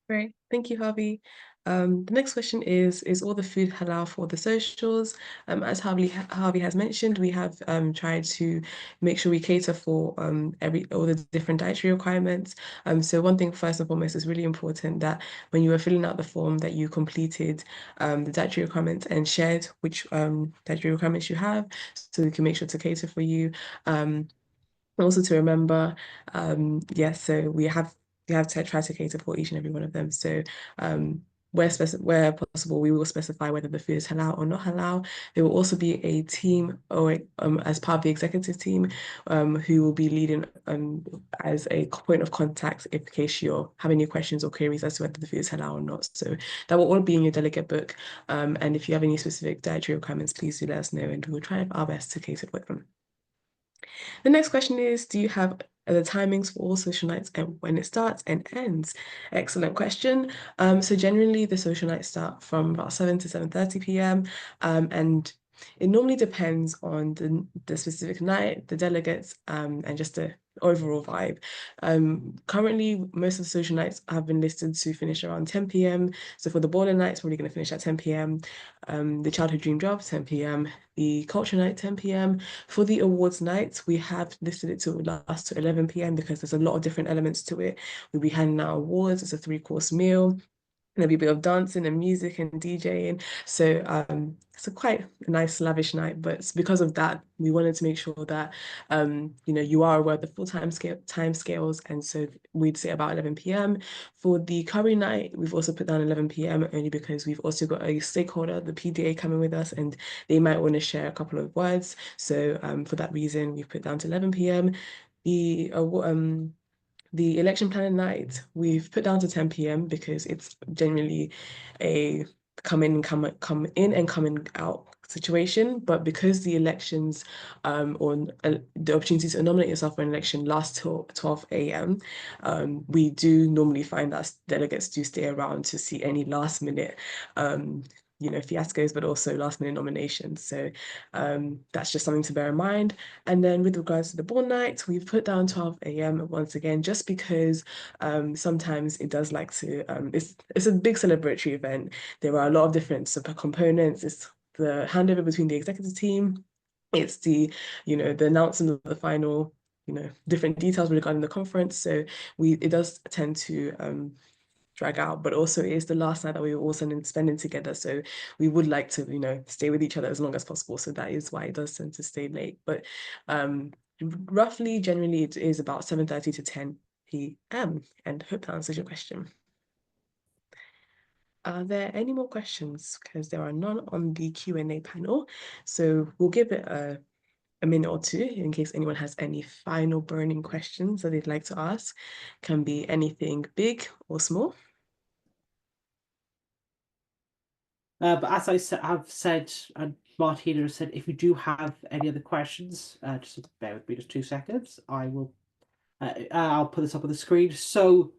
Great. Thank you, Harvey. The next question is all the food halal for the socials? As Harvey has mentioned, we have tried to make sure we cater for all the different dietary requirements. So one thing first and foremost is really important that when you were filling out the form that you completed the dietary requirements and shared which dietary requirements you have, so we can make sure to cater for you. Also to remember, yes, so we have to try to cater for each and every one of them. So where possible, we will specify whether the food is halal or not halal. There will also be a team or as part of the executive team who will be leading as a point of contact in case you're having any questions or queries as to whether the food is halal or not. So that will all be in your delegate book. And if you have any specific dietary requirements, please do let us know and we'll try our best to cater for them. The next question is, do you have the timings for all social nights and when it starts and ends? Excellent question. So generally the social nights start from about 7 to 7:30 p.m. And it normally depends on the specific night, the delegates, and just the overall vibe. Currently, most of the social nights have been listed to finish around 10 p.m. So for the baller night, it's probably going to finish at 10 p.m. The childhood dream job, 10 p.m. The culture night, 10 p.m. For the awards night, we have listed it to last to 11 p.m. because there's a lot of different elements to it. We'll be handing out awards. It's a 3-course meal. There'll be a bit of dancing and music and DJing. So it's a quite nice, lavish night. But because of that, we wanted to make sure that you are aware of the full time scales. And so we'd say about 11 p.m. For the curry night, we've also put down 11 p.m. only because we've also got a stakeholder, the PDA, coming with us, and they might want to share a couple of words. So for that reason, we've put down to 11 p.m. The election planning night, we've put down to 10 p.m. because it's generally a come in, come in and coming out situation. But because the elections or the opportunity to nominate yourself for an election lasts till 12 a.m., we do normally find that delegates do stay around to see any last minute fiascos, but also last minute nominations. So that's just something to bear in mind. And then with regards to the ball night, we've put down 12 a.m. once again, just because sometimes it does like to, it's a big celebratory event. There are a lot of different super components. It's the handover between the executive team. It's the announcement of the final, different details regarding the conference. So it does tend to drag out, but also it is the last night that we were all spending together. So we would like to, stay with each other as long as possible. So that is why it does tend to stay late. But roughly, generally, it is about 7:30 to 10 p.m. And hope that answers your question. Are there any more questions? Because there are none on the Q&A panel. So we'll give it a minute or two in case anyone has any final burning questions that they'd like to ask. Can be anything big or small. But as I've said, and Martina has said, if you do have any other questions, just bear with me just 2 seconds. I'll put this up on the screen. So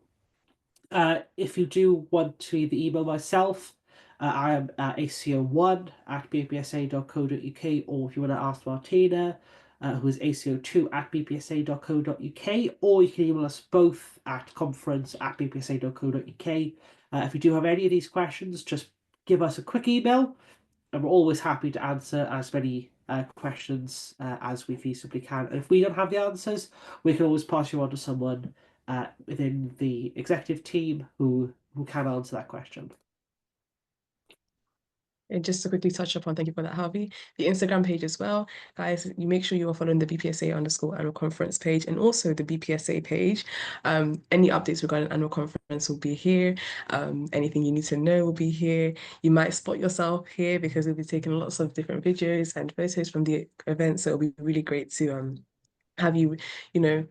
if you do want to either email myself, I am at aco1@bpsa.co.uk, or if you want to ask Martina, who is aco2@bpsa.co.uk, or you can email us both at conference@bpsa.co.uk. If you do have any of these questions, just give us a quick email, and we're always happy to answer as many questions as we feasibly can. And if we don't have the answers, we can always pass you on to someone within the executive team who can answer that question. And just to quickly touch upon, thank you for that, Harvey, the Instagram page as well. Guys, you make sure you are following the BPSA _ annual conference page and also the BPSA page. Any updates regarding annual conference will be here. Anything you need to know will be here. You might spot yourself here because we'll be taking lots of different videos and photos from the event. So it'll be really great to have you,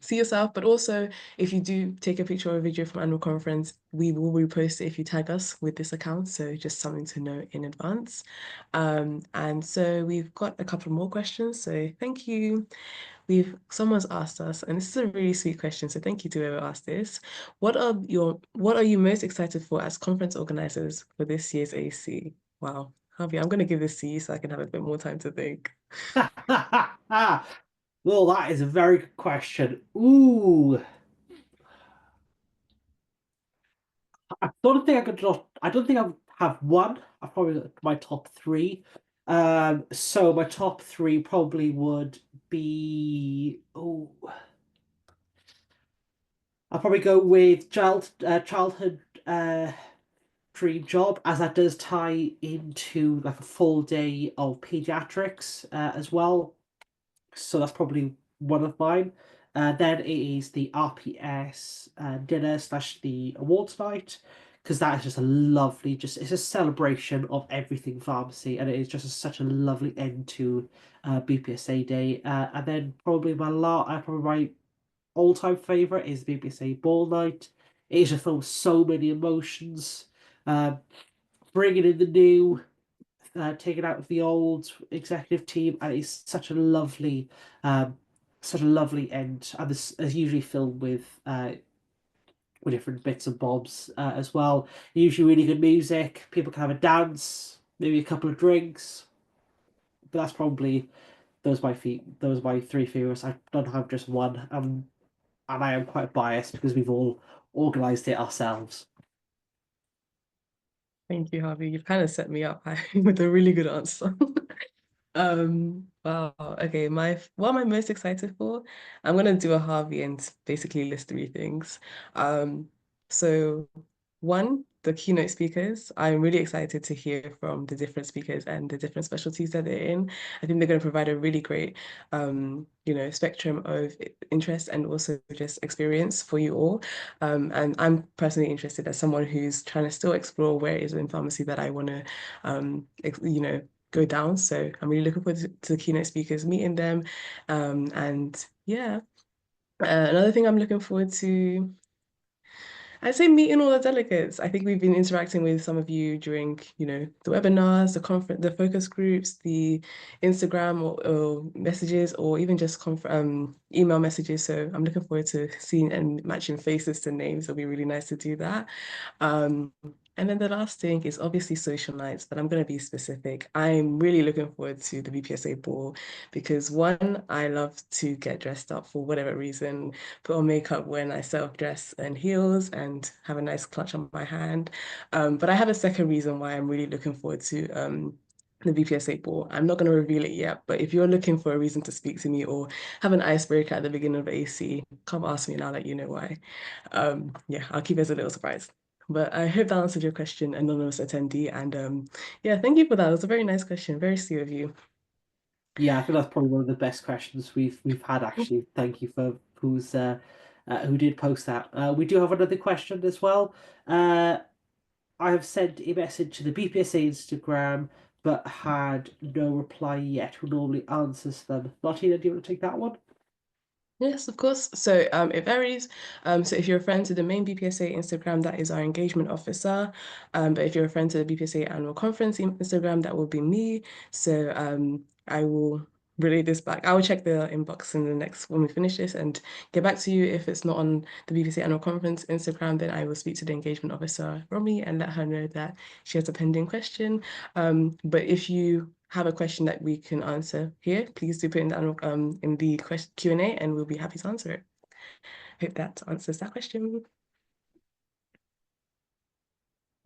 see yourself. But also, if you do take a picture or a video from annual conference, we will repost it if you tag us with this account. So just something to know in advance. And so we've got a couple more questions. So thank you. Someone's asked us, and this is a really sweet question. So thank you to whoever asked this. What are you most excited for as conference organizers for this year's AC? Wow. Harvey, I'm going to give this to you so I can have a bit more time to think. Well, that is a very good question. Ooh. I don't think I don't think I have one. I probably got my top three. So my top three probably would be I'll probably go with childhood dream job, as that does tie into like a full day of pediatrics as well. So that's probably one of mine. Then it is the RPS dinner slash the awards night, because that is just a lovely, just it's a celebration of everything pharmacy, and it is just such a lovely end to BPSA Day. And then probably my all-time favorite is the BPSA Ball Night. It is just filled with so many emotions. Um, Bringing in the new, taking out of the old executive team, and it's um, such a lovely end. And this is usually filled with different bits and bobs as well. Usually really good music. People can have a dance, maybe a couple of drinks. But that's probably those my feet. Those are my three favorites. I don't have just one, and I am quite biased because we've all organised it ourselves. Thank you, Harvey. You've kind of set me up with a really good answer. Wow. Okay, what am I most excited for? I'm gonna do a Harvey and basically list three things. So one, the keynote speakers. I'm really excited to hear from the different speakers and the different specialties that they're in. I think they're going to provide a really great, spectrum of interest and also just experience for you all. And I'm personally interested as someone who's trying to still explore where it is in pharmacy that I want to, go down. So I'm really looking forward to the keynote speakers, meeting them. And yeah, another thing I'm looking forward to. I'd say meeting all the delegates. I think we've been interacting with some of you during, the webinars, the conference, the focus groups, the Instagram or messages, or even just email messages. So I'm looking forward to seeing and matching faces to names. It'll be really nice to do that. Um, and then the last thing is obviously social nights, but I'm going to be specific. I'm really looking forward to the BPSA ball because one, I love to get dressed up for whatever reason, put on makeup when I self-dress and heels and have a nice clutch on my hand. But I have a second reason why I'm really looking forward to the BPSA ball. I'm not going to reveal it yet, but if you're looking for a reason to speak to me or have an icebreaker at the beginning of AC, come ask me and I'll let you know why. Yeah, I'll keep it as a little surprise. But I hope that answered your question, anonymous attendee. And yeah, thank you for that. It was a very nice question. Very sweet of you. Yeah, I think that's probably one of the best questions we've had actually. Thank you for who did post that. We do have another question as well. Uh, I have sent a message to the BPSA Instagram, but had no reply yet. Who normally answers them? Martina, do you want to take that one? Yes, of course. So it varies. So if you're a friend to the main BPSA Instagram, that is our engagement officer. But if you're a friend to the BPSA annual conference Instagram, that will be me. So I will relay this back. I will check the inbox in the next when we finish this and get back to you. If it's not on the BPSA annual conference Instagram, then I will speak to the engagement officer, Romy, and let her know that she has a pending question. But if you have a question that we can answer here, please do put in the Q&A and we'll be happy to answer it. Hope that answers that question.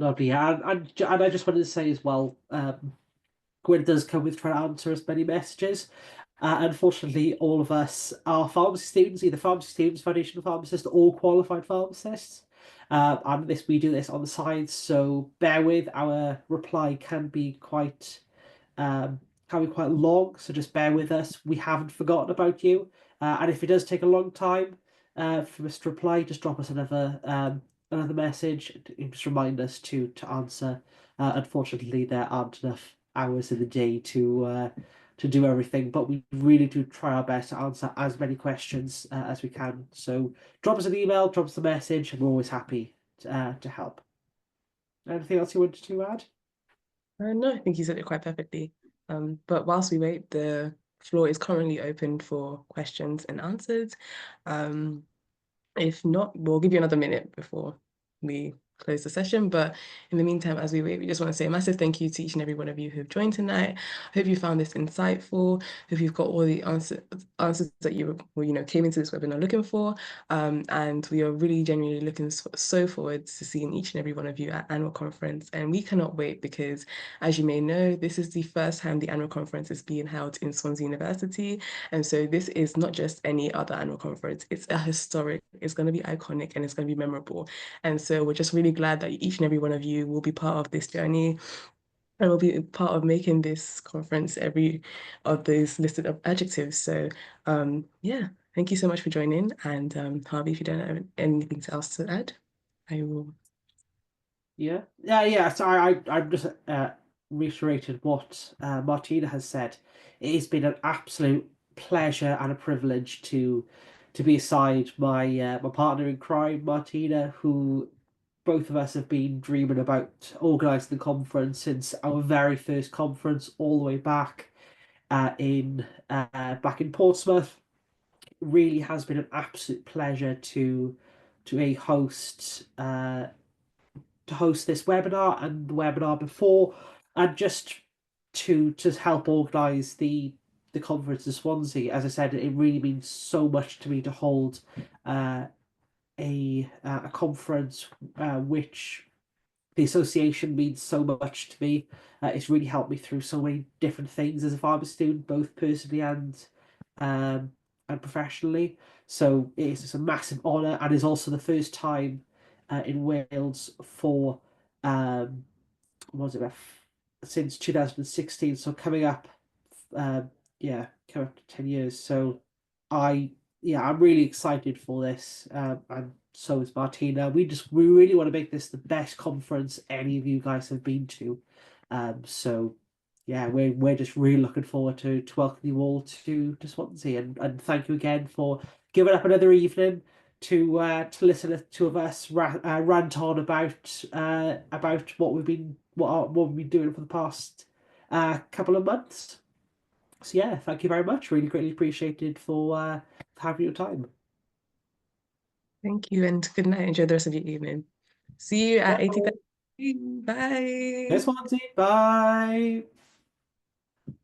Lovely. Yeah, and I just wanted to say as well, Gwyn does come with trying to answer as many messages. Unfortunately, all of us are pharmacy students, either pharmacy students, foundation pharmacists, or qualified pharmacists. And we do this on the side, so bear with. Our reply um, can be quite long, so just bear with us. We haven't forgotten about you, and if it does take a long time for us to reply, just drop us another message. Just remind us to answer. Unfortunately, there aren't enough hours in the day to do everything, but we really do try our best to answer as many questions as we can. So drop us an email, drop us a message, and we're always happy to help. Anything else you wanted to add? No, I think you said it quite perfectly. But whilst we wait, the floor is currently open for questions and answers. Um, If not, we'll give you another minute before we close the session. But in the meantime, as we wait, we just want to say a massive thank you to each and every one of you who've joined tonight. I hope you found this insightful. Hope you've got all the answers that came into this webinar looking for. And we are really genuinely looking so forward to seeing each and every one of you at annual conference. And we cannot wait because, as you may know, this is the first time the annual conference is being held in Swansea University. And so this is not just any other annual conference, it's a historic, it's going to be iconic, and it's going to be memorable. And so we're just really glad that each and every one of you will be part of this journey and will be part of making this conference every of those listed of adjectives. So yeah, thank you so much for joining. And Harvey, if you don't have anything else to add, I will Yeah. So I'm just reiterated what Martina has said. It has been an absolute pleasure and a privilege to be aside my partner in crime, Martina, who both of us have been dreaming about organising the conference since our very first conference, all the way in back in Portsmouth. Really has been an absolute pleasure to a host to host this webinar and the webinar before, and just to help organise the conference in Swansea. As I said, it really means so much to me to hold uh, a conference which the association means so much to me. It's really helped me through so many different things as a pharmacy student, both personally um, and professionally. So it's just a massive honour, and is also the first time in Wales for um, what was it since 2016. So coming up, um, yeah, coming up to 10 years. So I I'm really excited for this, and so is Martina. We really want to make this the best conference any of you guys have been to. So yeah, we're just really looking forward to welcome you all to Swansea, and thank you again for giving up another evening to listen to the two of us rant on about what we've been doing for the past couple of months. So yeah, thank you very much. Really greatly appreciated for having your time. Thank you and good night. Enjoy the rest of your evening. See you at Bye. 80,000. Bye. This one, bye.